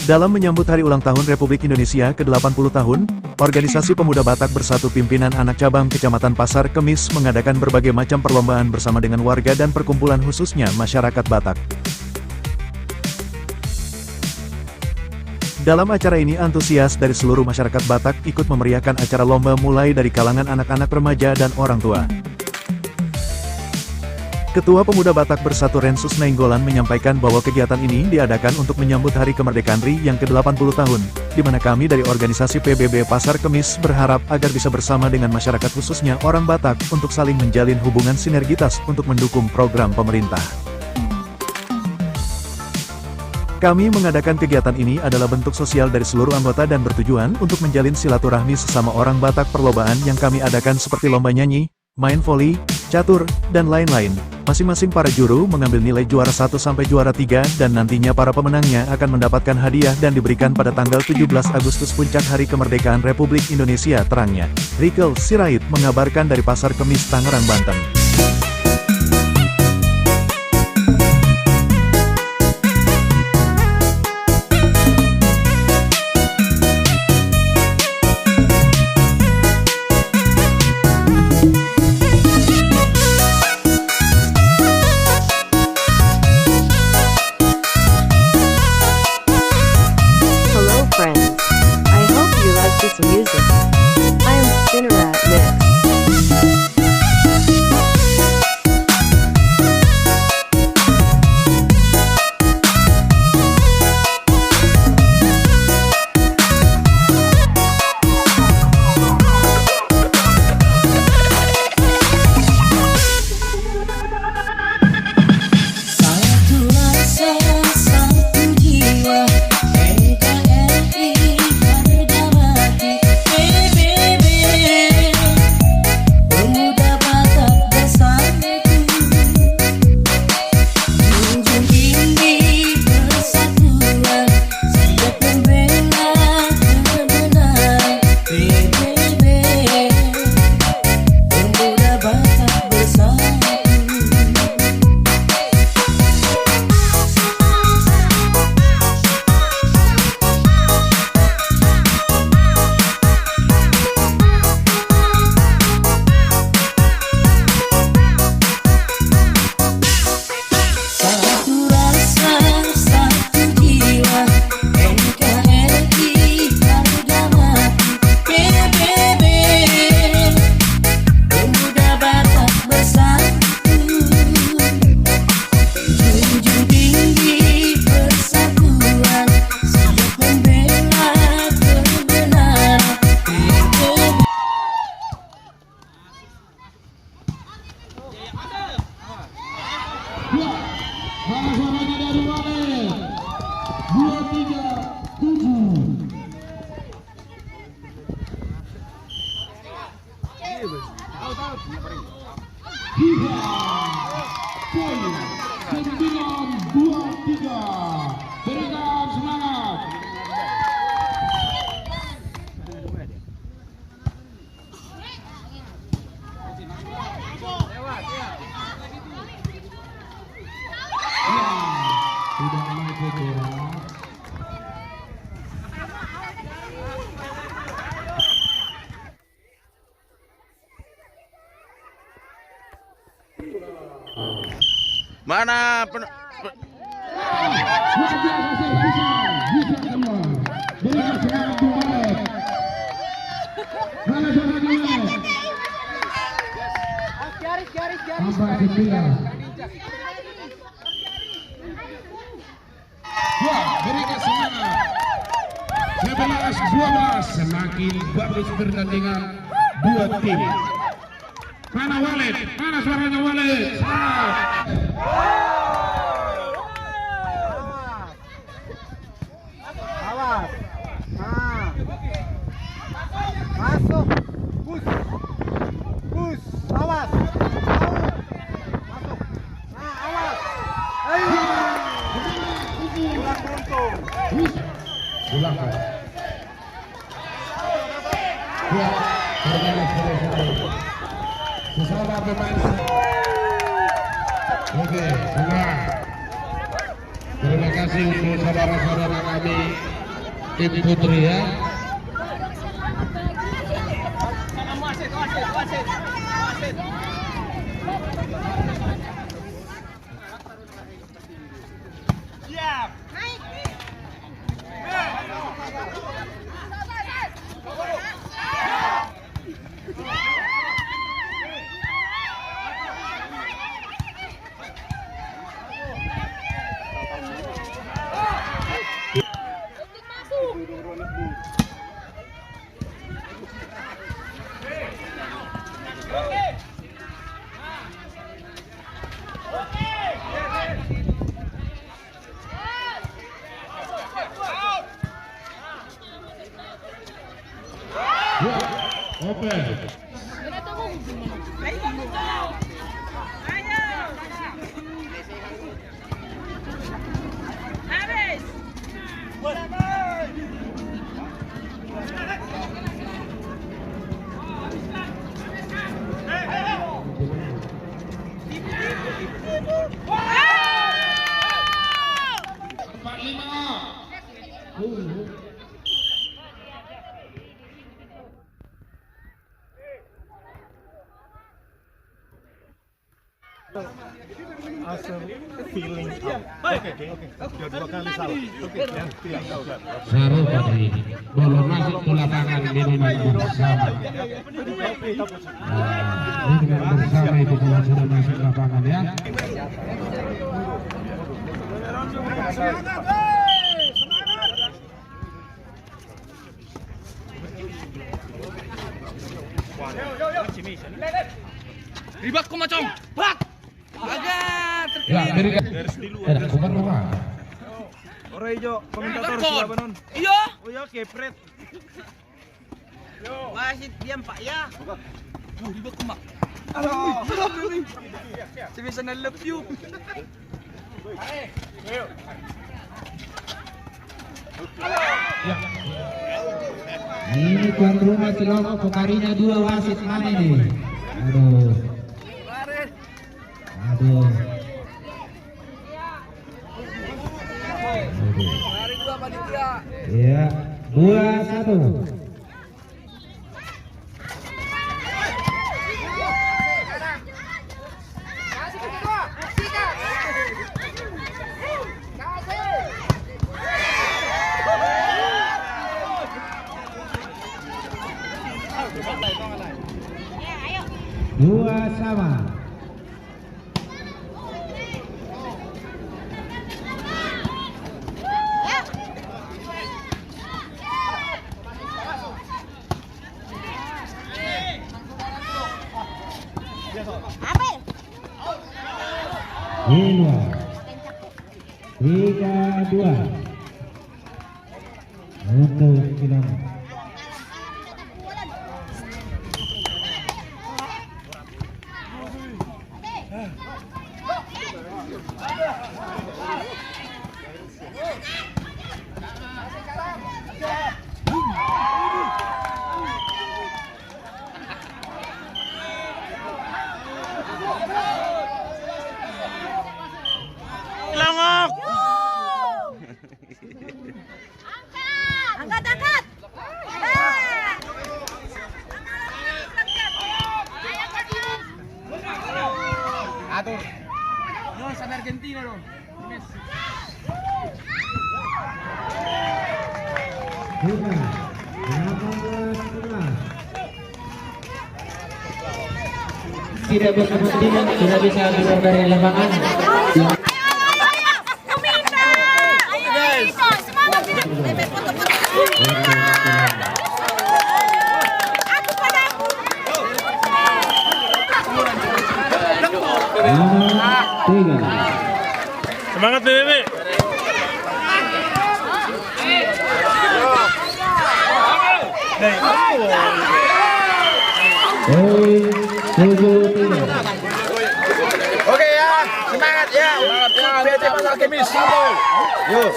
Dalam menyambut Hari Ulang Tahun Republik Indonesia ke-80 tahun, Organisasi Pemuda Batak Bersatu pimpinan anak cabang Kecamatan Pasar Kemis mengadakan berbagai macam perlombaan bersama dengan warga dan perkumpulan khususnya masyarakat Batak. Dalam acara ini antusias dari seluruh masyarakat Batak ikut memeriahkan acara lomba mulai dari kalangan anak-anak remaja dan orang tua. Ketua Pemuda Batak Bersatu Rensus Nainggolan menyampaikan bahwa kegiatan ini diadakan untuk menyambut Hari Kemerdekaan RI yang ke-80 tahun, di mana kami dari organisasi PBB Pasar Kemis berharap agar bisa bersama dengan masyarakat khususnya orang Batak untuk saling menjalin hubungan sinergitas untuk mendukung program pemerintah. Kami mengadakan kegiatan ini adalah bentuk sosial dari seluruh anggota dan bertujuan untuk menjalin silaturahmi sesama orang Batak. Perlombaan yang kami adakan seperti lomba nyanyi, main voli, catur, dan lain-lain. Masing-masing para juru mengambil nilai juara 1 sampai juara 3 dan nantinya para pemenangnya akan mendapatkan hadiah dan diberikan pada tanggal 17 Agustus puncak Hari Kemerdekaan Republik Indonesia terangnya. Rikel Sirait mengabarkan dari Pasar Kemis, Tangerang, Banten. Music. I am Spinnerat Mix. Berikan semangat. Sudah mulai bergerak. Mana berikan semangat. 11-12 semakin bagus pertandingan dua tim. Mana Walid? Mana suaranya Walid? Awas. Nah. Masuk. Bus. Bus. Awas. Masuk. Nah, awas. Ayo. Pulang beruntung. Pulang. Ya, sesama pemain. Oke, semua. Terima kasih untuk saudara-saudara kami Tim putri ya. Open. Asal feeling out. Oke. Sudah 2 kali salah. Oke, ya, feeling out. Seru tadi. Bola masuk ke lapangan di nomor bersama. Ini dengan bersama itu bola sudah masuk ke lapangan ya. Ribak ko macong. Bak. Agak Ya, berikan. Bukan rumah. Ora ijo, komentator siapa nun? Iyo. Oh ya, kepret. Wasit diam Pak ya. Ribak ko mak. Si bisa na love you. Ini tuan rumah Cilongok, Pokarinya 2, wasit mana ini? Aduh. Ya, 2-1. Dua sama. Dua, 3-2 untuk Cilongok. Angkat. Atur. No, sama Argentina no. Bukan 18-11. Tidak berkepentingan, tidak bisa keluar dari lapangan. Semangat Bebe. Oke ya, semangat ya. PT Pasar Kemis. Yuk.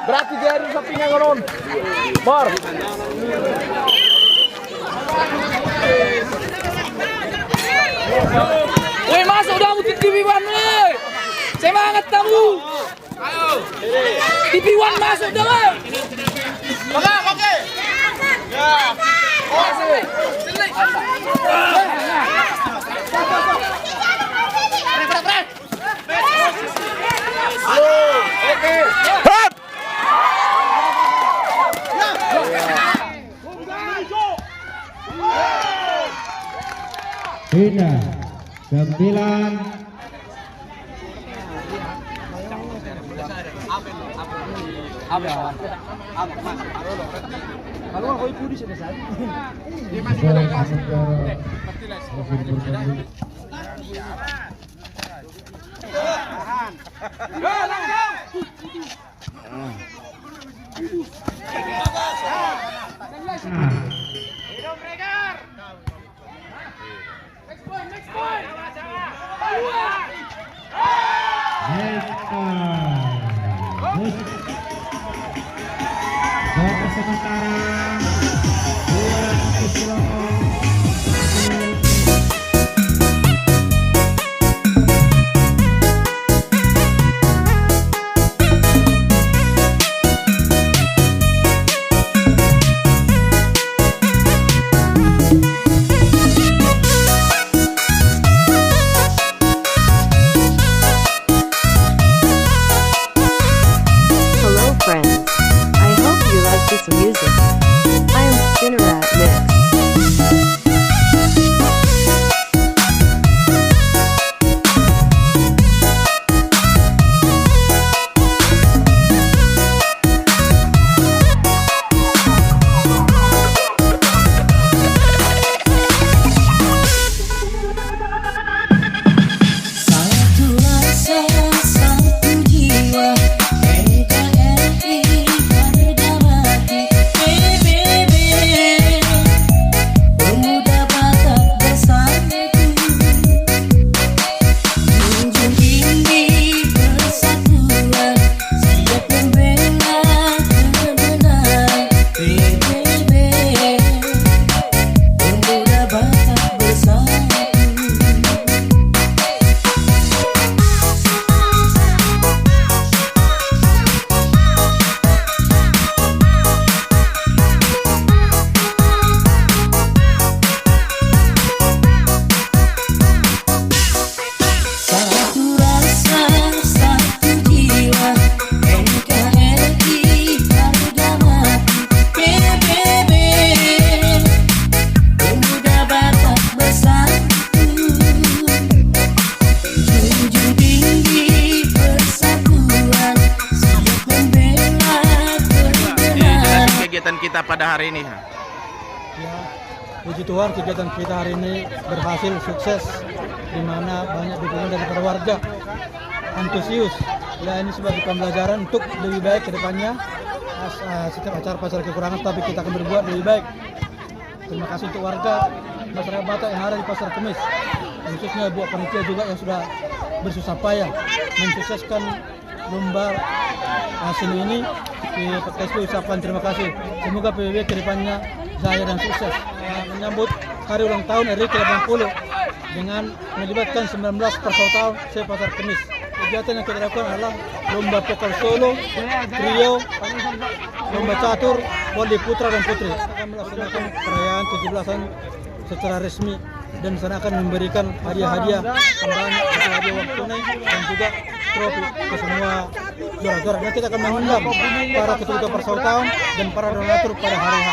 Berarti dia harus sampingnya ngonon. Bor. Woi masuk dah untuk TV One woi. Semangat kamu. Ayo. TV One masuk dah woi. Oke. Ya. Beda 9. Hello friends. I hope you like this music. I am Spinnerat Mix. Satu rasa, satu jiwa, NKRI harga mati. Baby, pemuda Batak bersatu, junjung tinggi persatuan, siap membela kebenaran. Baby, pemuda Batak bersatu. Satu rasa, satu jiwa, NKRI harga mati. Baby, pemuda Batak bersatu, junjung tinggi persatuan, siap membela kebenaran. Kegiatan kita pada hari ini. Ya, puji Tuhan kegiatan kita hari ini berhasil sukses, di mana banyak dukungan dari para warga antusius. Ya ini sebagai pembelajaran untuk lebih baik ke depannya. Setiap acara pasar kekurangan, tapi kita akan berbuat lebih baik. Terima kasih untuk warga masyarakat Batak yang ada di Pasar Kemis, khususnya buat panitia juga yang sudah bersusah payah mensukseskan lomba seni ini. Di podcast ini ucapkan terima kasih. Semoga PBB ke depannya jaya dan sukses. Menyambut hari ulang tahun RI ke-80 dengan melibatkan 19 persautaan se-Pasar Kemis. Kegiatan yang kita lakukan adalah lomba vokal solo, trio, lomba catur, voli putra dan putri. Kita akan melaksanakan perayaan 17-an secara resmi dan sana akan memberikan hadiah-hadiah tambahan, hadiah uang tunai dan juga trofi ke semua juara-juara. Dan kita akan mengundang para ketua persautaan dan para donatur pada hari H.